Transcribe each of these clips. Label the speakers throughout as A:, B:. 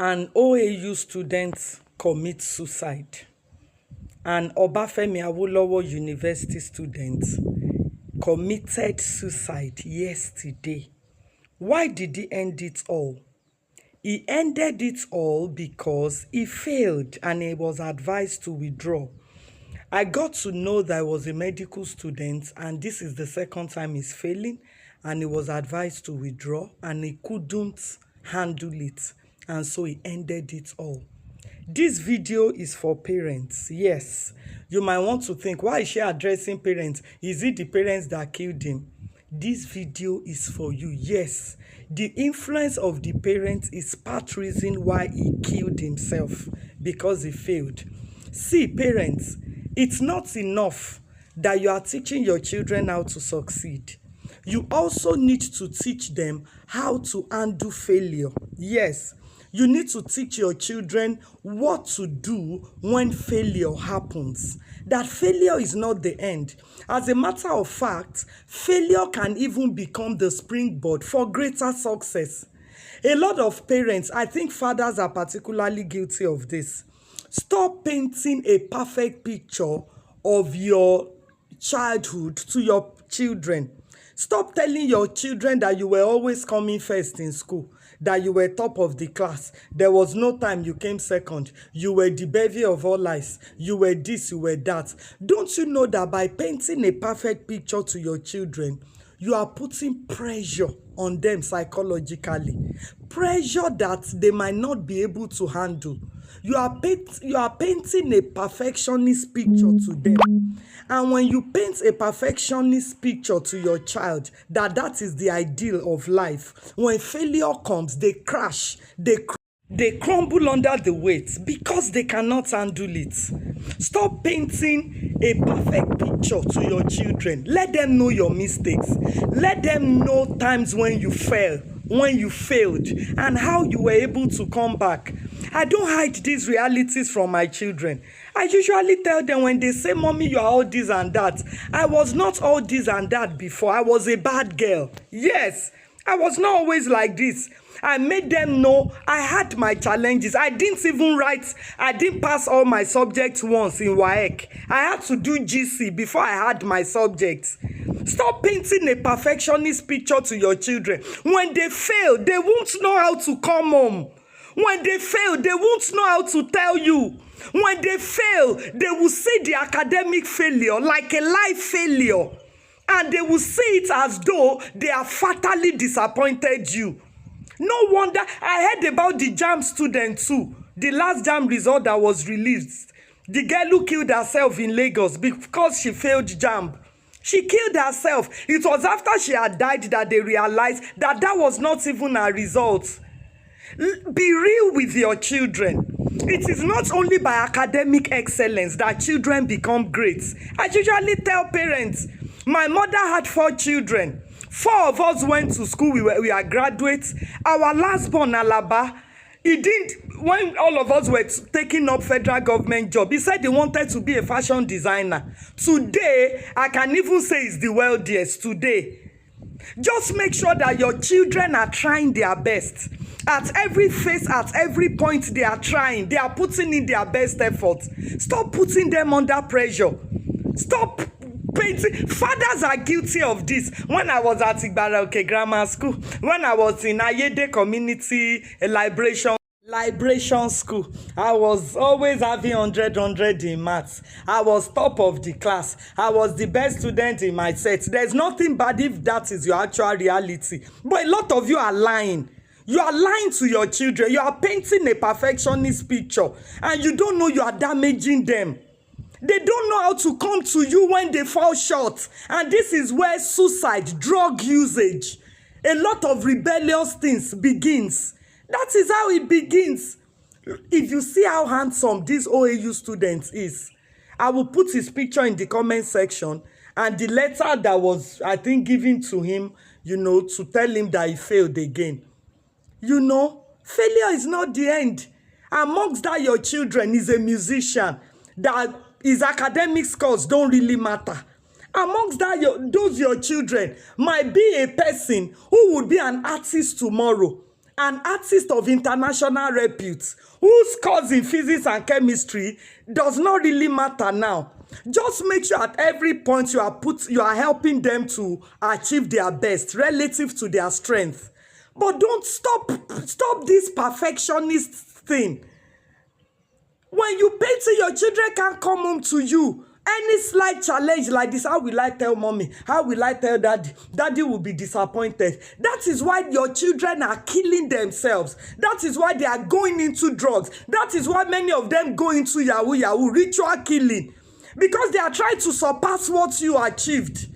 A: An OAU student commits suicide. An Obafemi Awolowo University student committed suicide yesterday. Why did he end it all? He ended it all because he failed and he was advised to withdraw. I got to know that I was a medical student and this is the second time he's failing, and he was advised to withdraw and he couldn't handle it, and so he ended it all. This video is for parents. Yes, you might want to think, why is she addressing parents? Is it the parents that killed him? This video is for you. Yes, the influence of the parents is part reason why he killed himself, because he failed. See, parents, it's not enough that you are teaching your children how to succeed. You also need to teach them how to handle failure. Yes, you need to teach your children what to do when failure happens. That failure is not the end. As a matter of fact, failure can even become the springboard for greater success. A lot of parents, I think fathers are particularly guilty of this. Stop painting a perfect picture of your childhood to your children. Stop telling your children that you were always coming first in school, that you were top of the class. There was no time you came second. You were the bevy of all lies. You were this, you were that. Don't you know that by painting a perfect picture to your children, you are putting pressure on them psychologically? Pressure that they might not be able to handle. You are painting a perfectionist picture to them. And when you paint a perfectionist picture to your child, that is the ideal of life, when failure comes, they crash, they crumble under the weight because they cannot handle it. Stop painting a perfect picture to your children. Let them know your mistakes. Let them know times when you failed, and how you were able to come back. I don't hide these realities from my children. I usually tell them when they say, "Mommy, you are all this and that." I was not all this and that before. I was a bad girl. Yes, I was not always like this. I made them know I had my challenges. I didn't pass all my subjects once in WAEC. I had to do GC before I had my subjects. Stop painting a perfectionist picture to your children. When they fail, they won't know how to come home. When they fail, they won't know how to tell you. When they fail, they will see the academic failure like a life failure. And they will see it as though they have fatally disappointed you. No wonder. I heard about the JAMB student too. The last JAMB result that was released. The girl who killed herself in Lagos because she failed JAMB. She killed herself. It was after she had died that they realized that was not even her result. Be real with your children. It is not only by academic excellence that children become great. I usually tell parents, my mother had 4 children. 4 of us went to school. We are graduates. Our last born, Alaba, when all of us were taking up federal government job, he said he wanted to be a fashion designer. Today, I can even say he's the wealthiest today. Just make sure that your children are trying their best. At every phase, at every point they are trying, they are putting in their best efforts. Stop putting them under pressure. Stop painting. Fathers are guilty of this. When I was at Igbaraoke Grammar School, when I was in Ayede Community Liberation School, I was always having 100 in maths. I was top of the class. I was the best student in my set. There's nothing bad if that is your actual reality. But a lot of you are lying. You are lying to your children. You are painting a perfectionist picture, and you don't know you are damaging them. They don't know how to come to you when they fall short. And this is where suicide, drug usage, a lot of rebellious things begins. That is how it begins. If you see how handsome this OAU student is, I will put his picture in the comment section, and the letter that was, I think, given to him, to tell him that he failed again. Failure is not the end. Amongst that, your children is a musician, that his academic scores don't really matter. Amongst that, your children might be a person who would be an artist tomorrow. an artist of international repute, whose scores in physics and chemistry does not really matter now. Just make sure at every point you are helping them to achieve their best relative to their strength. But don't stop this perfectionist thing. When you painting, your children can't come home to you. Any slight challenge like this, how will I tell mommy? How will I tell daddy? Daddy will be disappointed. That is why your children are killing themselves. That is why they are going into drugs. That is why many of them go into yahoo, ritual killing. Because they are trying to surpass what you achieved.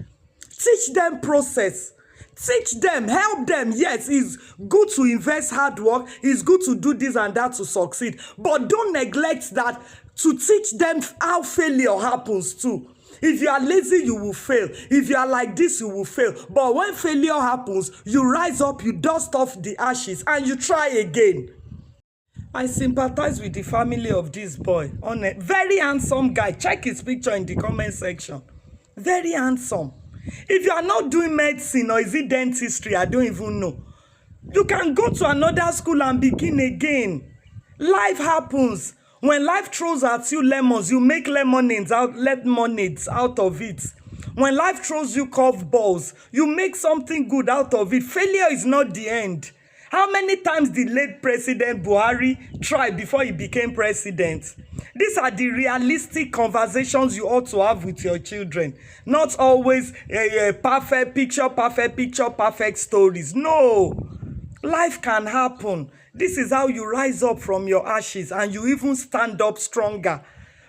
A: Teach them process. Teach them, help them. Yes, it's good to invest hard work. It's good to do this and that to succeed. But don't neglect that to teach them how failure happens too. If you are lazy, you will fail. If you are like this, you will fail. But when failure happens, you rise up, you dust off the ashes, and you try again. I sympathize with the family of this boy. Very handsome guy. Check his picture in the comment section. Very handsome. If you are not doing medicine, or is it dentistry, I don't even know. You can go to another school and begin again. Life happens. When life throws at you lemons, you make lemonades out of it. When life throws you curveballs, you make something good out of it. Failure is not the end. How many times did late President Buhari try before he became president? These are the realistic conversations you ought to have with your children. Not always perfect picture, perfect stories. No. Life can happen. This is how you rise up from your ashes and you even stand up stronger.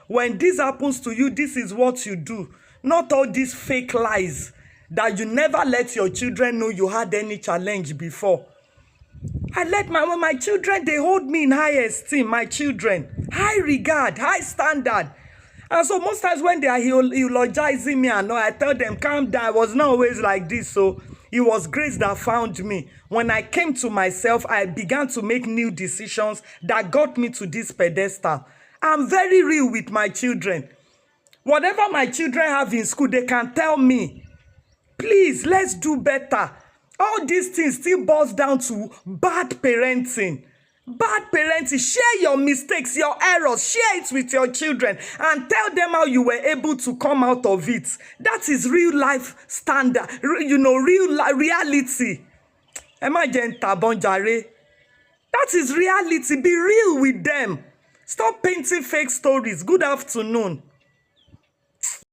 A: When this happens to you, this is what you do. Not all these fake lies that you never let your children know you had any challenge before. I let my children, they hold me in high esteem, my children. High regard, high standard. And so most times when they are eulogizing me and all, I tell them, calm down. I was not always like this. So it was grace that found me. When I came to myself, I began to make new decisions that got me to this pedestal. I'm very real with my children. Whatever my children have in school, they can tell me, please, let's do better. All these things still boils down to bad parenting. Bad parenting. Share your mistakes, your errors. Share it with your children and tell them how you were able to come out of it. That is real life standard. Reality. That is reality. Be real with them. Stop painting fake stories. Good afternoon.